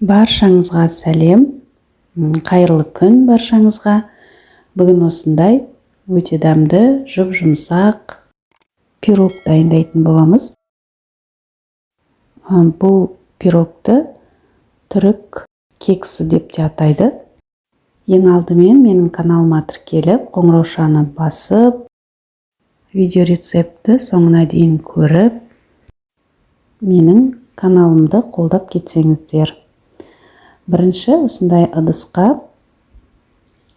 Баршаңызға сәлем, қайырлы күн баршаңызға. Бүгін осындай өте дәмді, жұп-жұмсақ пирог дайындайтын боламыз. Бұл пирогты түрік кексі деп те атайды. Ең алдымен менің каналыма тіркеліп, қоңыраушаны басып, видео рецепті соңына дейін көріп, менің каналымды қолдап кетсеңіздер. Бірінші осындай ыдысқа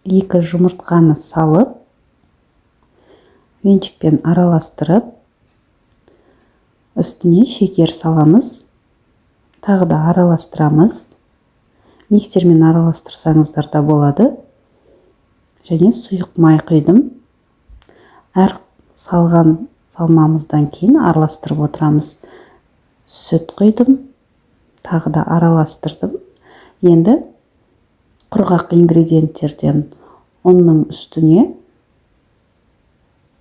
2 жұмыртқаны салып, венчикпен араластырып, үстіне шекер саламыз, тағы да араластырамыз. Миксермен араластырсаңыздар да болады. Және сұйық май құйдым. Әр салмамыздан кейін араластырып отырамыз. Сүт құйдым, тағы да араластырдым. Енді құрғақ ингредиенттерден ұнның үстіне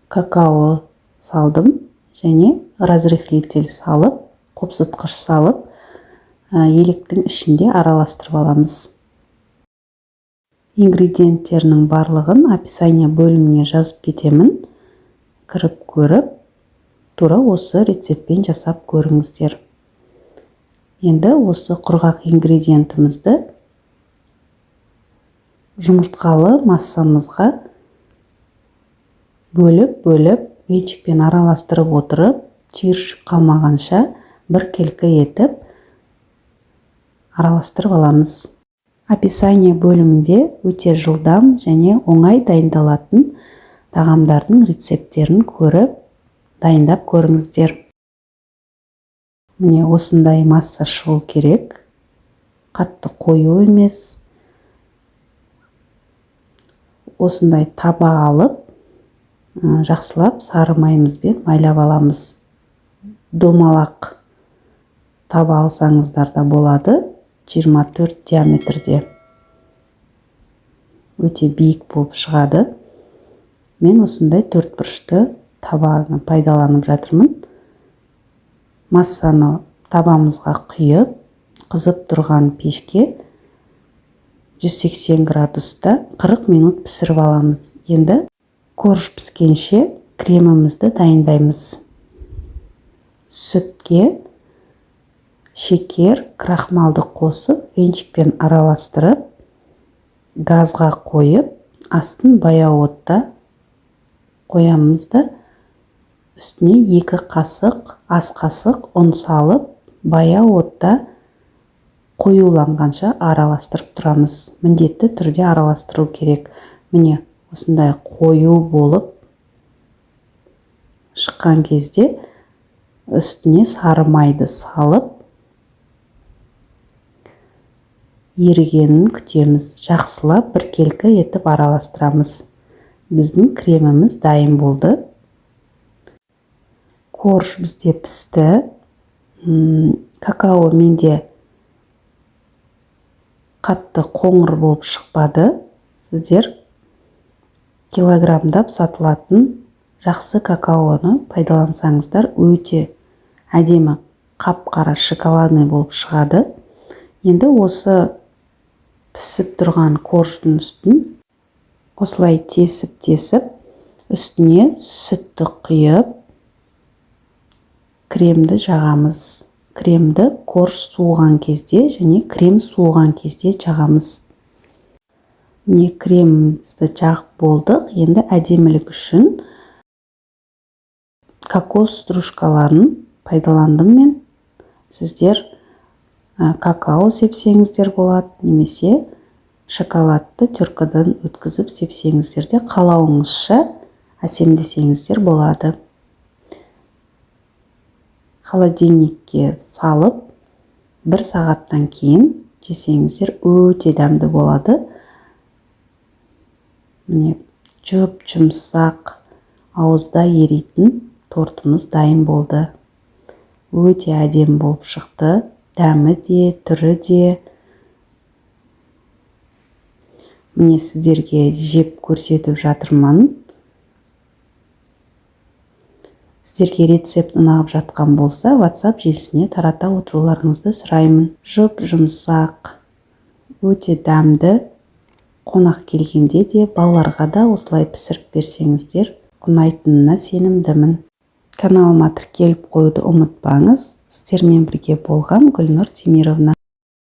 какао салдым және разрыхлитель салып, қопсытқыш салып, електің ішінде араластырып аламыз. Ингредиенттерінің барлығын описание бөліміне жазып кетемін. Кіріп көріп, тура осы рецептпен жасап көріңіздер. Енді осы құрғақ ингредиентімізді жұмыртқалы массамызға бөліп, венчикпен араластырып отырып, түйіршік қалмағанша біркелкі етіп араластырып аламыз. Описание бөлімінде өте жылдам және оңай дайындалатын тағамдардың рецепттерін көріп, дайындап көріңіздер. Міне осындай масса шығу керек. Қатты қою емес. Осындай таба алып, жақсылап сары майымызбен майлап аламыз. Домалақ таба алсаңыздар да болады, 24 диаметрде. Өте биік болып шығады. Мен осындай 4 бұрышты табаны пайдаланып жатырмын. Массаны табамызға құйып, қызып тұрған пешке 180 градуста 40 минут пісіріп аламыз. Енді корж піскенше кремімізді дайындаймыз. Сүтке шекер, крахмалды қосып, венчикпен араластырып, газға қойып, астын баяу отта қоямызды. Үстіне 2 қасық, ас қасық ұн салып, баяу отта қоюланғанша араластырып тұрамыз. Міндетті түрде араластыру керек. Міне осындай қою болып шыққан кезде үстіне сары майды салып, ерігенін күтеміз. Жақсылап біркелкі етіп араластырамыз. Біздің креміміз дайын болды. Корж бізде пісті. Какао менде қатты қоңыр болып шықпады. Сіздер килограмдап сатылатын жақсы какаоны пайдалансаңыздар, өте әдемі қап-қара шоколадный болып шығады. Енді осы пісіп тұрған корждың үстін осылай тесіп, үстіне сүтті құйып, кремді жағамыз. Кремді корж суыған кезде және крем суыған кезде жағамыз. Міне кремімізді жағып болдық. Енді әдемілік үшін кокос стружкаларын пайдаландым мен. Сіздер какао сепсеңіздер болады, немесе шоколадты түркіден өткізіп сепсеңіздер де қалауыңызша әсемдесеңіздер болады. Холодильникке салып, 1 сағаттан кейін жесеңіздер өте дәмді болады. Міне жұп-жұмсақ, ауызда еритін тортымыз дайын болды. Өте әдемі болып шықты. Дәмі де, түрі де. Міне сіздерге жеп көрсетіп жатырмын. Сіздерге рецепт ұнап жатқан болса, WhatsApp желісіне тарата отыруларыңызды сұраймын. Жұп-жұмсақ өте дәмді. Қонақ келгенде де, балаларға да осылай пісіріп берсеңіздер, ұнайтынына сенімдімін. Каналыма тіркеліп қоюды ұмытпаңыз. Сіздермен бірге болған Гүлнұр Темировна.